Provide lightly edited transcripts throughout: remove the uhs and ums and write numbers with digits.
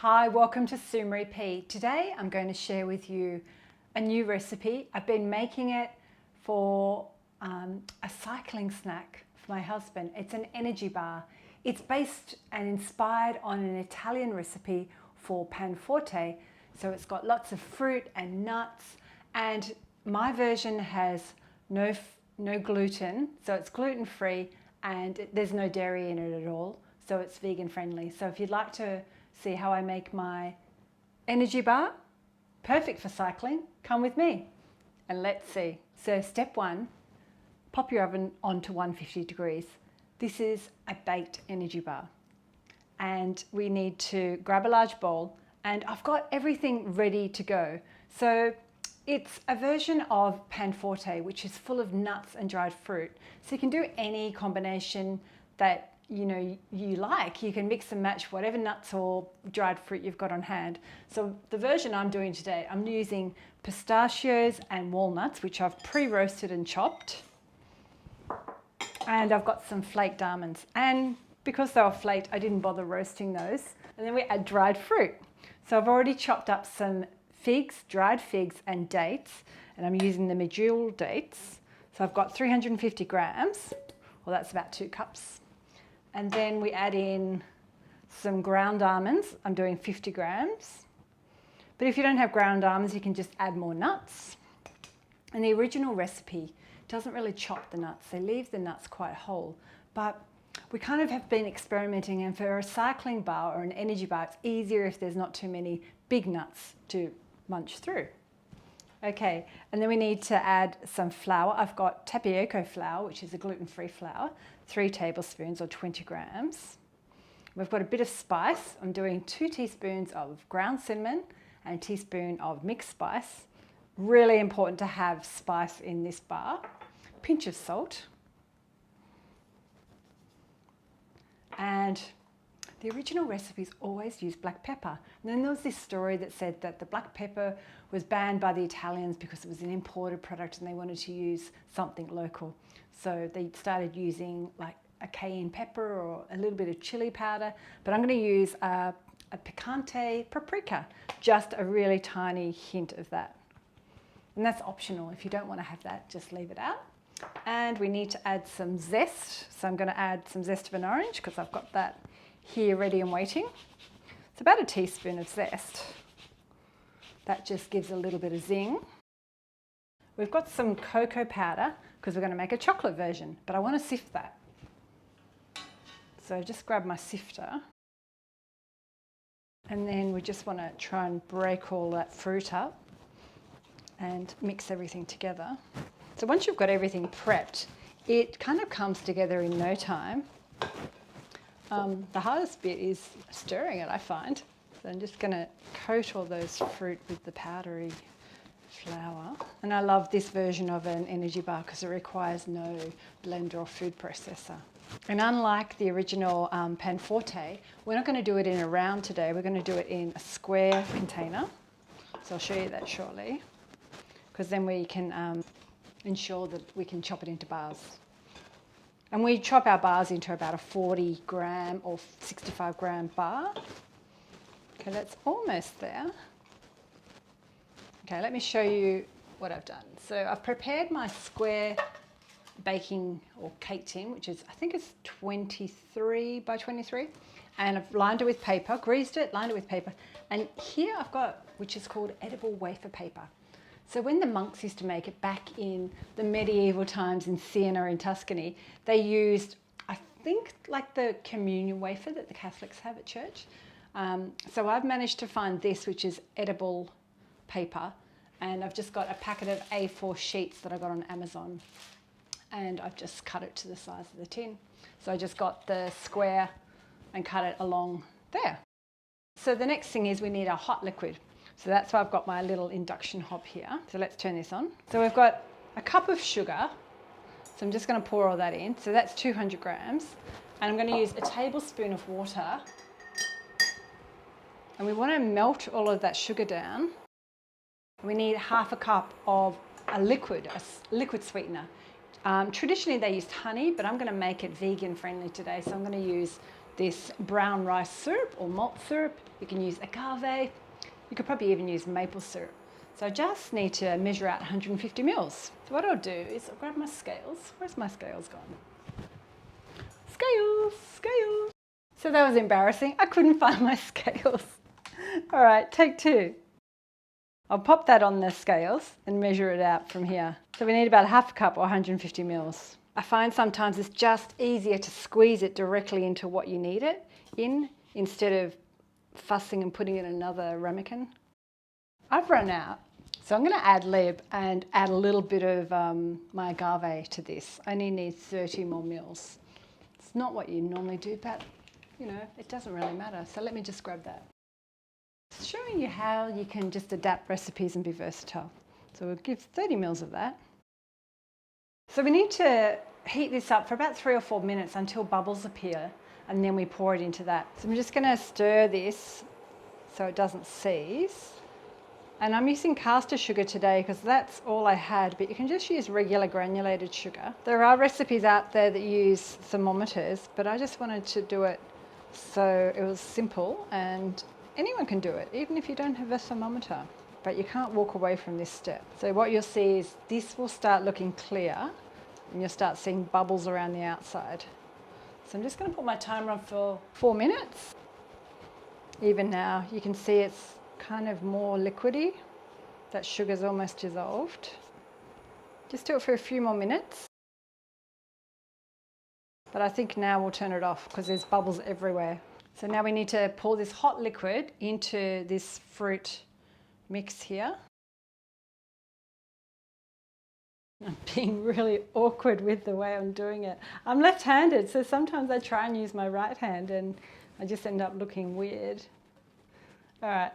Hi, welcome to Maree. Today I'm going to share with you a new recipe. I've been making it for a cycling snack for my husband. It's an energy bar. It's based and inspired on an Italian recipe for panforte. So it's got lots of fruit and nuts, and my version has no gluten, so it's gluten-free and there's no dairy in it at all. So it's vegan friendly. So if you'd like to see how I make my energy bar, perfect for cycling, come with me and let's see. So step one, pop your oven onto 150 degrees. This is a baked energy bar. And we need to grab a large bowl, and I've got everything ready to go. So it's a version of panforte, which is full of nuts and dried fruit. So you can do any combination that you like. You can mix and match whatever nuts or dried fruit you've got on hand. So the version I'm doing today, I'm using pistachios and walnuts, which I've pre-roasted and chopped. And I've got some flaked almonds. And because they were flaked, I didn't bother roasting those. And then we add dried fruit. So I've already chopped up some figs, dried figs and dates, and I'm using the medjool dates. So I've got 350 grams, well that's about 2 cups. And then we add in some ground almonds. I'm doing 50 grams. But if you don't have ground almonds, you can just add more nuts. And the original recipe doesn't really chop the nuts. They leave the nuts quite whole. But we kind of have been experimenting, and for a cycling bar or an energy bar, it's easier if there's not too many big nuts to munch through. Okay, and then we need to add some flour. I've got tapioca flour, which is a gluten-free flour, 3 tablespoons or 20 grams. We've got a bit of spice. I'm doing 2 teaspoons of ground cinnamon and a teaspoon of mixed spice. Really important to have spice in this bar. Pinch of salt. And the original recipes always use black pepper. And then there was this story that said that the black pepper was banned by the Italians because it was an imported product and they wanted to use something local. So they started using like a cayenne pepper or a little bit of chili powder. But I'm going to use a picante paprika, just a really tiny hint of that. And that's optional. If you don't want to have that, just leave it out. And we need to add some zest. So I'm going to add some zest of an orange because I've got that here ready and waiting. It's about a teaspoon of zest. That just gives a little bit of zing. We've got some cocoa powder because we're going to make a chocolate version, but I want to sift that. So just grab my sifter. And then we just want to try and break all that fruit up and mix everything together. So once you've got everything prepped, it kind of comes together in no time. The hardest bit is stirring it, I find. So I'm just going to coat all those fruit with the powdery flour. And I love this version of an energy bar because it requires no blender or food processor. And unlike the original panforte, we're not going to do it in a round today. We're going to do it in a square container. So I'll show you that shortly, because then we can ensure that we can chop it into bars. And we chop our bars into about a 40 gram or 65 gram bar. Okay, that's almost there. Okay, let me show you what I've done. So I've prepared my square baking or cake tin, which is, I think it's 23 by 23. And I've lined it with paper, greased it, lined it with paper. And here I've got, which is called edible wafer paper. So when the monks used to make it back in the medieval times in Sienna in Tuscany, they used, I think, like the communion wafer that the Catholics have at church. So I've managed to find this, which is edible paper. And I've just got a packet of A4 sheets that I got on Amazon. And I've just cut it to the size of the tin. So I just got the square and cut it along there. So the next thing is we need a hot liquid. So that's why I've got my little induction hob here. So let's turn this on. So we've got a cup of sugar. So I'm just going to pour all that in. So that's 200 grams. And I'm going to use a tablespoon of water. And we want to melt all of that sugar down. We need half a cup of a liquid sweetener. Traditionally they used honey, but I'm going to make it vegan friendly today. So I'm going to use this brown rice syrup or malt syrup. You can use agave. You could probably even use maple syrup. So I just need to measure out 150 mils. So what I'll do is I'll grab my scales. Where's my scales gone? Scales, scales. So that was embarrassing. I couldn't find my scales. All right, take two. I'll pop that on the scales and measure it out from here. So we need about half a cup or 150 mils. I find sometimes it's just easier to squeeze it directly into what you need it in instead of fussing and putting it in another ramekin. I've run out, so I'm going to ad lib and add a little bit of my agave to this. I only need 30 more mils. It's not what you normally do, but you know, it doesn't really matter. So let me just grab that. It's showing you how you can just adapt recipes and be versatile. So we'll give 30 mils of that. So we need to heat this up for about 3 or 4 minutes until bubbles appear, and then we pour it into that. So I'm just going to stir this so it doesn't seize. And I'm using caster sugar today because that's all I had, but you can just use regular granulated sugar. There are recipes out there that use thermometers, but I just wanted to do it so it was simple and anyone can do it, even if you don't have a thermometer. But you can't walk away from this step. So what you'll see is this will start looking clear and you'll start seeing bubbles around the outside. So I'm just going to put my timer on for 4 minutes. Even now you can see it's kind of more liquidy. That sugar's almost dissolved. Just do it for a few more minutes. But I think now we'll turn it off because there's bubbles everywhere. So now we need to pour this hot liquid into this fruit mix here. I'm being really awkward with the way I'm doing it. I'm left-handed, so sometimes I try and use my right hand and I just end up looking weird. All right.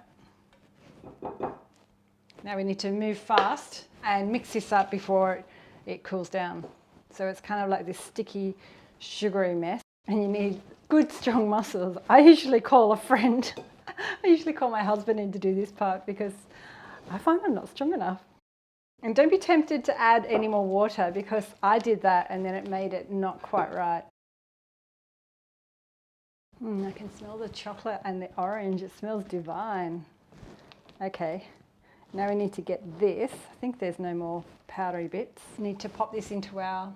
Now we need to move fast and mix this up before it cools down. So it's kind of like this sticky, sugary mess, and you need good, strong muscles. I usually call a friend. I usually call my husband in to do this part because I find I'm not strong enough. And don't be tempted to add any more water because I did that and then it made it not quite right. I can smell the chocolate and the orange. It smells divine. Okay, now we need to get this. I think there's no more powdery bits. Need to pop this into our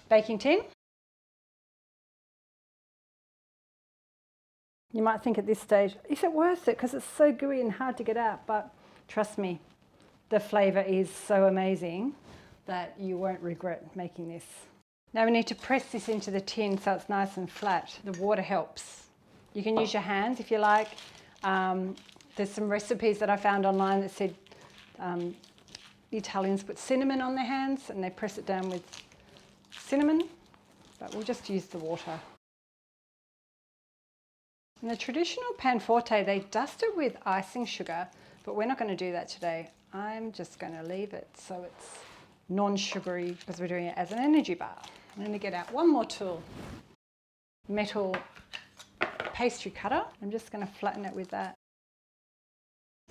baking tin. You might think at this stage, is it worth it? Because it's so gooey and hard to get out. But trust me, the flavour is so amazing that you won't regret making this. Now we need to press this into the tin so it's nice and flat. The water helps. You can use your hands if you like. There's some recipes that I found online that said the Italians put cinnamon on their hands and they press it down with cinnamon, but we'll just use the water. In the traditional panforte, they dust it with icing sugar, but we're not going to do that today. I'm just going to leave it so it's non-sugary because we're doing it as an energy bar. I'm going to get out one more tool, metal pastry cutter. I'm just going to flatten it with that.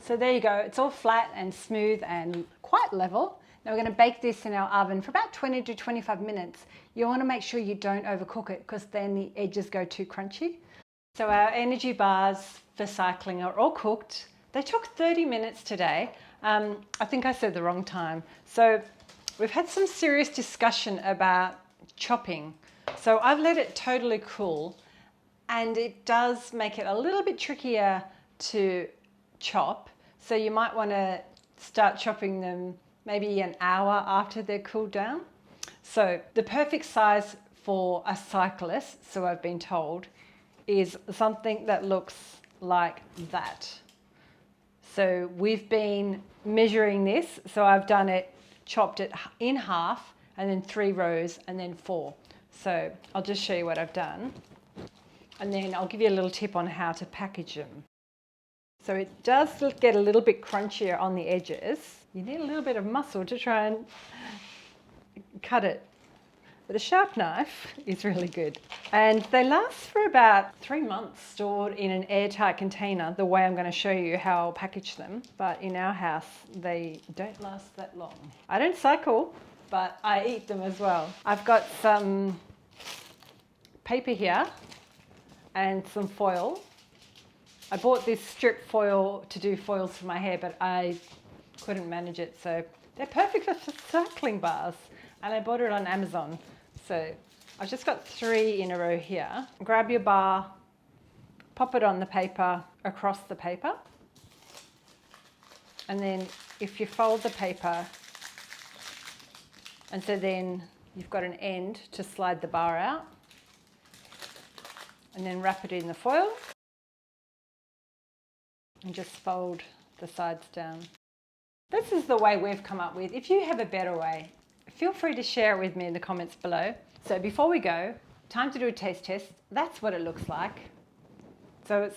So there you go, it's all flat and smooth and quite level. Now we're going to bake this in our oven for about 20 to 25 minutes. You want to make sure you don't overcook it because then the edges go too crunchy. So our energy bars for cycling are all cooked. They took 30 minutes today. I think I said the wrong time. So we've had some serious discussion about chopping. So I've let it totally cool and it does make it a little bit trickier to chop. So you might want to start chopping them maybe an hour after they're cooled down. So the perfect size for a cyclist, so I've been told, is something that looks like that. So we've been measuring this. So I've done it, chopped it in half and then 3 rows and then 4. So I'll just show you what I've done. And then I'll give you a little tip on how to package them. So it does get a little bit crunchier on the edges. You need a little bit of muscle to try and cut it. But a sharp knife is really good. And they last for about 3 months stored in an airtight container, the way I'm going to show you how I'll package them. But in our house, they don't last that long. I don't cycle, but I eat them as well. I've got some paper here and some foil. I bought this strip foil to do foils for my hair, but I couldn't manage it, so they're perfect for cycling bars, and I bought it on Amazon. So I've just got 3 in a row here. Grab your bar, pop it on the paper, across the paper, and then if you fold the paper, and so then you've got an end to slide the bar out, and then wrap it in the foil and just fold the sides down. This is the way we've come up with. If you have a better way, feel free to share it with me in the comments below. So before we go, time to do a taste test. That's what it looks like. So it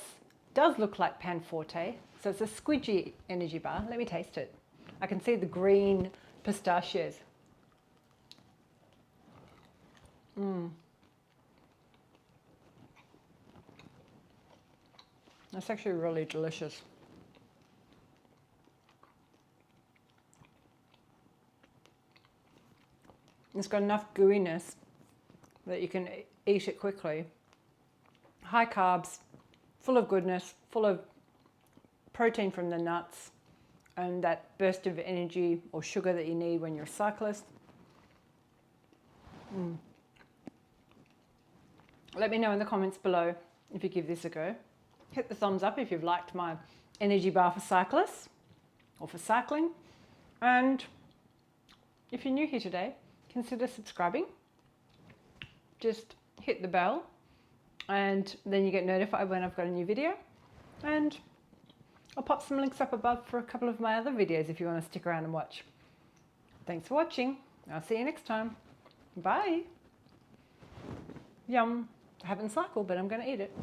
does look like panforte. So it's a squidgy energy bar. Let me taste it. I can see the green pistachios. That's actually really delicious. It's got enough gooiness that you can eat it quickly. High carbs, full of goodness, full of protein from the nuts, and that burst of energy or sugar that you need when you're a cyclist. Let me know in the comments below if you give this a go. Hit the thumbs up if you've liked my energy bar for cyclists or for cycling. And if you're new here today, consider subscribing. Just hit the bell and then you get notified when I've got a new video. And I'll pop some links up above for a couple of my other videos if you want to stick around and watch. Thanks for watching. I'll see you next time. Bye. Yum. I haven't cycled, but I'm going to eat it.